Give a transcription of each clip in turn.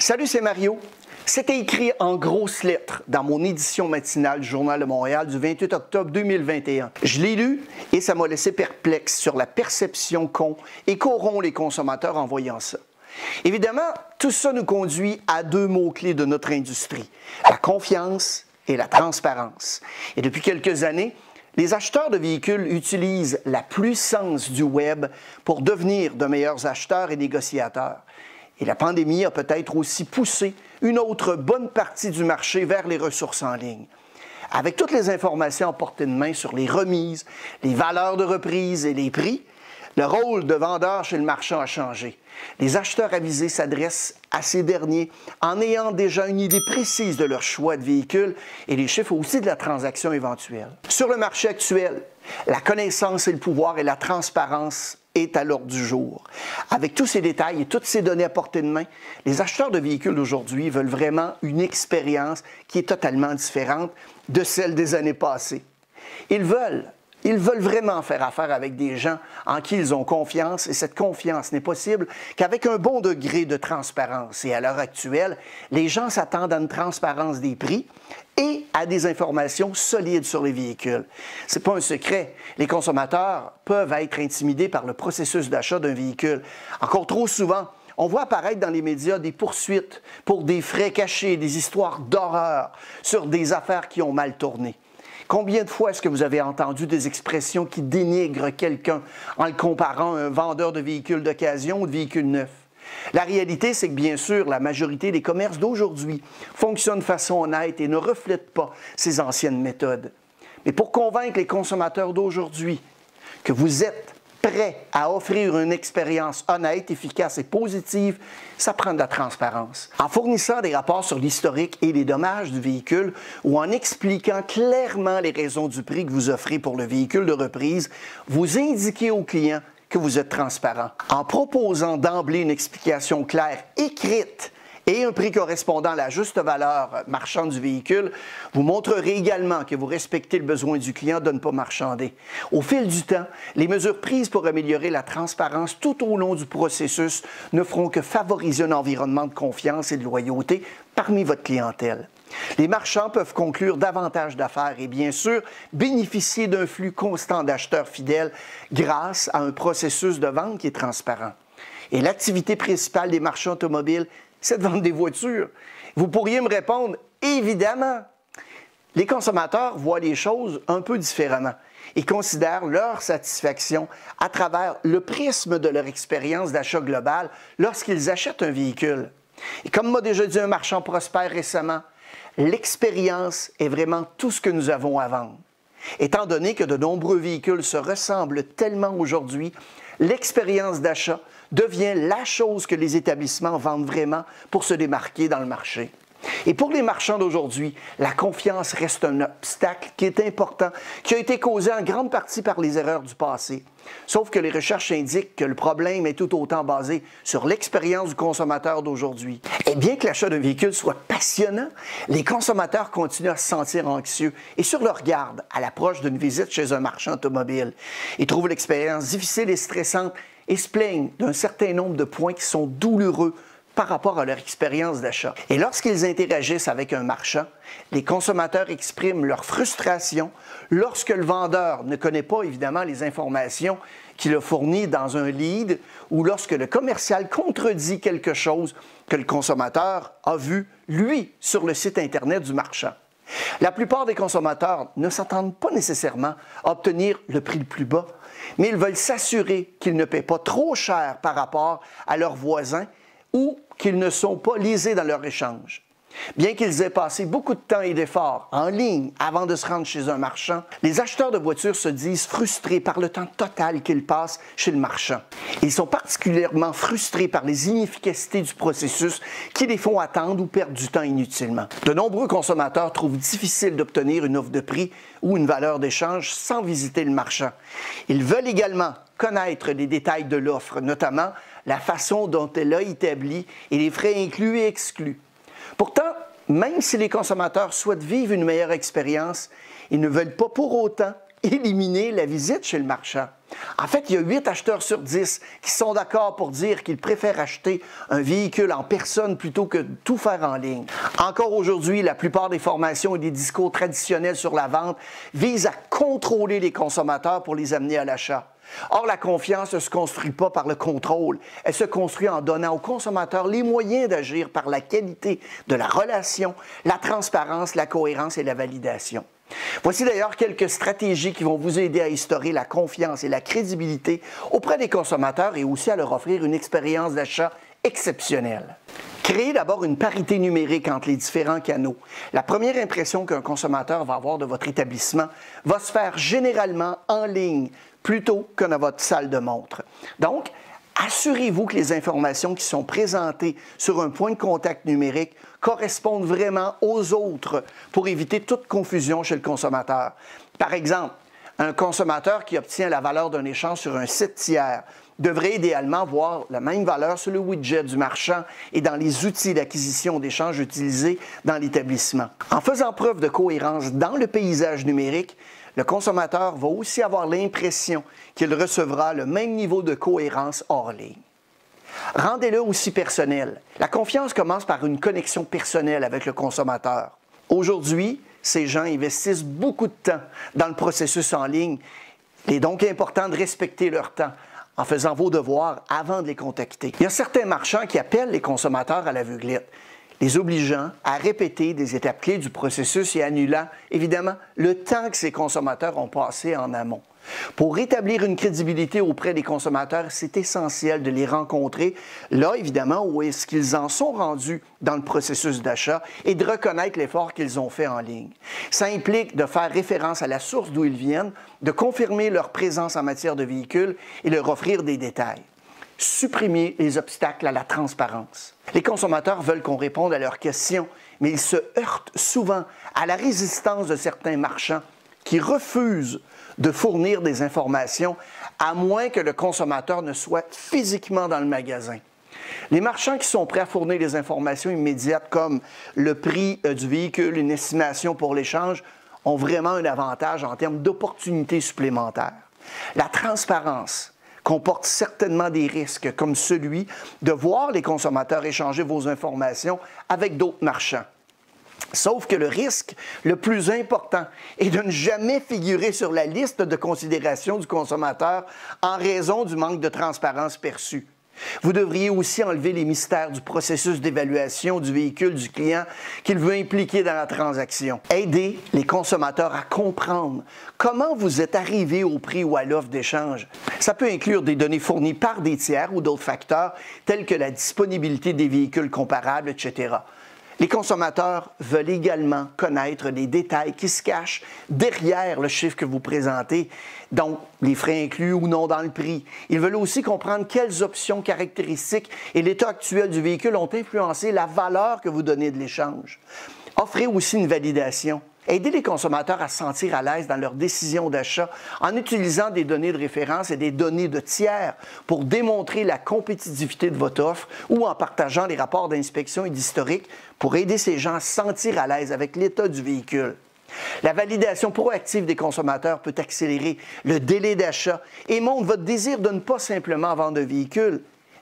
Salut, c'est Mario. C'était écrit en grosses lettres dans mon édition matinale du Journal de Montréal du 28 octobre 2021. Je l'ai lu et ça m'a laissé perplexe sur la perception qu'auront les consommateurs en voyant ça. Évidemment, tout ça nous conduit à deux mots-clés de notre industrie, la confiance et la transparence. Et depuis quelques années, les acheteurs de véhicules utilisent la puissance du web pour devenir de meilleurs acheteurs et négociateurs. Et la pandémie a peut-être aussi poussé une autre bonne partie du marché vers les ressources en ligne. Avec toutes les informations à portée de main sur les remises, les valeurs de reprise et les prix, le rôle de vendeur chez le marchand a changé. Les acheteurs avisés s'adressent à ces derniers en ayant déjà une idée précise de leur choix de véhicule et les chiffres aussi de la transaction éventuelle. Sur le marché actuel, la connaissance et le pouvoir et la transparence est à l'ordre du jour. Avec tous ces détails et toutes ces données à portée de main, les acheteurs de véhicules d'aujourd'hui veulent vraiment une expérience qui est totalement différente de celle des années passées. Ils veulent vraiment faire affaire avec des gens en qui ils ont confiance et cette confiance n'est possible qu'avec un bon degré de transparence. Et à l'heure actuelle, les gens s'attendent à une transparence des prix et à des informations solides sur les véhicules. Ce n'est pas un secret, les consommateurs peuvent être intimidés par le processus d'achat d'un véhicule. Encore trop souvent, on voit apparaître dans les médias des poursuites pour des frais cachés, des histoires d'horreur sur des affaires qui ont mal tourné. Combien de fois est-ce que vous avez entendu des expressions qui dénigrent quelqu'un en le comparant à un vendeur de véhicules d'occasion ou de véhicules neufs? La réalité, c'est que bien sûr, la majorité des commerces d'aujourd'hui fonctionnent de façon honnête et ne reflètent pas ces anciennes méthodes. Mais pour convaincre les consommateurs d'aujourd'hui que vous êtes prêts à offrir une expérience honnête, efficace et positive, ça prend de la transparence. En fournissant des rapports sur l'historique et les dommages du véhicule ou en expliquant clairement les raisons du prix que vous offrez pour le véhicule de reprise, vous indiquez au client que vous êtes transparent. En proposant d'emblée une explication claire, écrite, et un prix correspondant à la juste valeur marchande du véhicule, vous montrerez également que vous respectez le besoin du client de ne pas marchander. Au fil du temps, les mesures prises pour améliorer la transparence tout au long du processus ne feront que favoriser un environnement de confiance et de loyauté parmi votre clientèle. Les marchands peuvent conclure davantage d'affaires et bien sûr bénéficier d'un flux constant d'acheteurs fidèles grâce à un processus de vente qui est transparent. Et l'activité principale des marchands automobiles, c'est de vendre des voitures. Vous pourriez me répondre, évidemment. Les consommateurs voient les choses un peu différemment et considèrent leur satisfaction à travers le prisme de leur expérience d'achat global lorsqu'ils achètent un véhicule. Et comme m'a déjà dit un marchand prospère récemment, l'expérience est vraiment tout ce que nous avons à vendre. Étant donné que de nombreux véhicules se ressemblent tellement aujourd'hui, l'expérience d'achat devient la chose que les établissements vendent vraiment pour se démarquer dans le marché. Et pour les marchands d'aujourd'hui, la confiance reste un obstacle qui est important, qui a été causé en grande partie par les erreurs du passé. Sauf que les recherches indiquent que le problème est tout autant basé sur l'expérience du consommateur d'aujourd'hui. Et bien que l'achat d'un véhicule soit passionnant, les consommateurs continuent à se sentir anxieux et sur leur garde à l'approche d'une visite chez un marchand automobile. Ils trouvent l'expérience difficile et stressante et se plaignent d'un certain nombre de points qui sont douloureux par rapport à leur expérience d'achat. Et lorsqu'ils interagissent avec un marchand, les consommateurs expriment leur frustration lorsque le vendeur ne connaît pas évidemment les informations qu'il a fournies dans un lead ou lorsque le commercial contredit quelque chose que le consommateur a vu, lui, sur le site Internet du marchand. La plupart des consommateurs ne s'attendent pas nécessairement à obtenir le prix le plus bas, mais ils veulent s'assurer qu'ils ne paient pas trop cher par rapport à leurs voisins ou qu'ils ne sont pas lésés dans leur échange. Bien qu'ils aient passé beaucoup de temps et d'efforts en ligne avant de se rendre chez un marchand, les acheteurs de voitures se disent frustrés par le temps total qu'ils passent chez le marchand. Ils sont particulièrement frustrés par les inefficacités du processus qui les font attendre ou perdre du temps inutilement. De nombreux consommateurs trouvent difficile d'obtenir une offre de prix ou une valeur d'échange sans visiter le marchand. Ils veulent également connaître les détails de l'offre, notamment la façon dont elle a établi et les frais inclus et exclus. Pourtant, même si les consommateurs souhaitent vivre une meilleure expérience, ils ne veulent pas pour autant éliminer la visite chez le marchand. En fait, il y a 8 acheteurs sur 10 qui sont d'accord pour dire qu'ils préfèrent acheter un véhicule en personne plutôt que de tout faire en ligne. Encore aujourd'hui, la plupart des formations et des discours traditionnels sur la vente visent à contrôler les consommateurs pour les amener à l'achat. Or, la confiance ne se construit pas par le contrôle. Elle se construit en donnant aux consommateurs les moyens d'agir par la qualité de la relation, la transparence, la cohérence et la validation. Voici d'ailleurs quelques stratégies qui vont vous aider à instaurer la confiance et la crédibilité auprès des consommateurs et aussi à leur offrir une expérience d'achat exceptionnelle. Créez d'abord une parité numérique entre les différents canaux. La première impression qu'un consommateur va avoir de votre établissement va se faire généralement en ligne plutôt que dans votre salle de montre. Donc, assurez-vous que les informations qui sont présentées sur un point de contact numérique correspondent vraiment aux autres pour éviter toute confusion chez le consommateur. Par exemple, un consommateur qui obtient la valeur d'un échange sur un site tiers devrait idéalement voir la même valeur sur le widget du marchand et dans les outils d'acquisition d'échange utilisés dans l'établissement. En faisant preuve de cohérence dans le paysage numérique, le consommateur va aussi avoir l'impression qu'il recevra le même niveau de cohérence hors ligne. Rendez-le aussi personnel. La confiance commence par une connexion personnelle avec le consommateur. Aujourd'hui, ces gens investissent beaucoup de temps dans le processus en ligne. Il est donc important de respecter leur temps en faisant vos devoirs avant de les contacter. Il y a certains marchands qui appellent les consommateurs à l'aveuglette, les obligeant à répéter des étapes clés du processus et annulant, évidemment, le temps que ces consommateurs ont passé en amont. Pour rétablir une crédibilité auprès des consommateurs, c'est essentiel de les rencontrer là, évidemment, où est-ce qu'ils en sont rendus dans le processus d'achat et de reconnaître l'effort qu'ils ont fait en ligne. Ça implique de faire référence à la source d'où ils viennent, de confirmer leur présence en matière de véhicule et leur offrir des détails. Supprimer les obstacles à la transparence. Les consommateurs veulent qu'on réponde à leurs questions, mais ils se heurtent souvent à la résistance de certains marchands qui refusent de fournir des informations à moins que le consommateur ne soit physiquement dans le magasin. Les marchands qui sont prêts à fournir des informations immédiates comme le prix du véhicule, une estimation pour l'échange, ont vraiment un avantage en termes d'opportunités supplémentaires. La transparence comporte certainement des risques, comme celui de voir les consommateurs échanger vos informations avec d'autres marchands. Sauf que le risque le plus important est de ne jamais figurer sur la liste de considération du consommateur en raison du manque de transparence perçu. Vous devriez aussi enlever les mystères du processus d'évaluation du véhicule du client qu'il veut impliquer dans la transaction. Aidez les consommateurs à comprendre comment vous êtes arrivé au prix ou à l'offre d'échange. Ça peut inclure des données fournies par des tiers ou d'autres facteurs tels que la disponibilité des véhicules comparables, etc. Les consommateurs veulent également connaître les détails qui se cachent derrière le chiffre que vous présentez, donc les frais inclus ou non dans le prix. Ils veulent aussi comprendre quelles options caractéristiques et l'état actuel du véhicule ont influencé la valeur que vous donnez de l'échange. Offrez aussi une validation. Aidez les consommateurs à se sentir à l'aise dans leur décision d'achat en utilisant des données de référence et des données de tiers pour démontrer la compétitivité de votre offre ou en partageant les rapports d'inspection et d'historique pour aider ces gens à se sentir à l'aise avec l'état du véhicule. La validation proactive des consommateurs peut accélérer le délai d'achat et montre votre désir de ne pas simplement vendre un véhicule,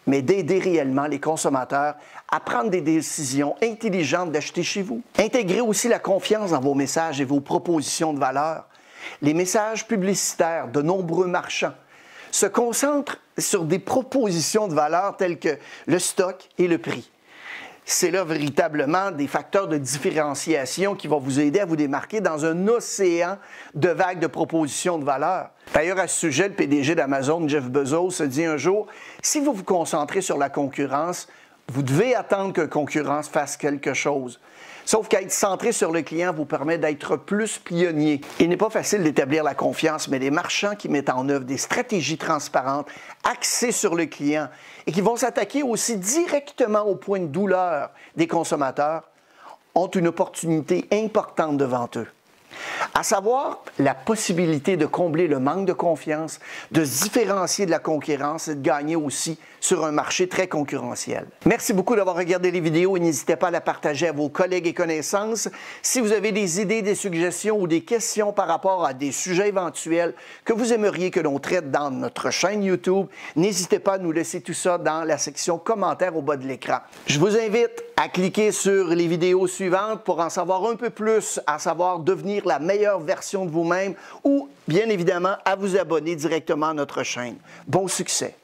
mais d'aider réellement les consommateurs à prendre des décisions intelligentes d'acheter chez vous. Intégrez aussi la confiance dans vos messages et vos propositions de valeur. Les messages publicitaires de nombreux marchands se concentrent sur des propositions de valeur telles que le stock et le prix. C'est là véritablement des facteurs de différenciation qui vont vous aider à vous démarquer dans un océan de vagues de propositions de valeur. D'ailleurs, à ce sujet, le PDG d'Amazon, Jeff Bezos, se dit un jour, si vous vous concentrez sur la concurrence, vous devez attendre que la concurrence fasse quelque chose. Sauf qu'être centré sur le client vous permet d'être plus pionnier. Il n'est pas facile d'établir la confiance, mais les marchands qui mettent en œuvre des stratégies transparentes, axées sur le client et qui vont s'attaquer aussi directement au point de douleur des consommateurs, ont une opportunité importante devant eux. à savoir la possibilité de combler le manque de confiance, de se différencier de la concurrence et de gagner aussi sur un marché très concurrentiel. Merci beaucoup d'avoir regardé les vidéos et n'hésitez pas à la partager à vos collègues et connaissances. Si vous avez des idées, des suggestions ou des questions par rapport à des sujets éventuels que vous aimeriez que l'on traite dans notre chaîne YouTube, n'hésitez pas à nous laisser tout ça dans la section commentaires au bas de l'écran. Je vous invite à cliquer sur les vidéos suivantes pour en savoir un peu plus, à savoir devenir la meilleure version de vous-même ou, bien évidemment, à vous abonner directement à notre chaîne. Bon succès!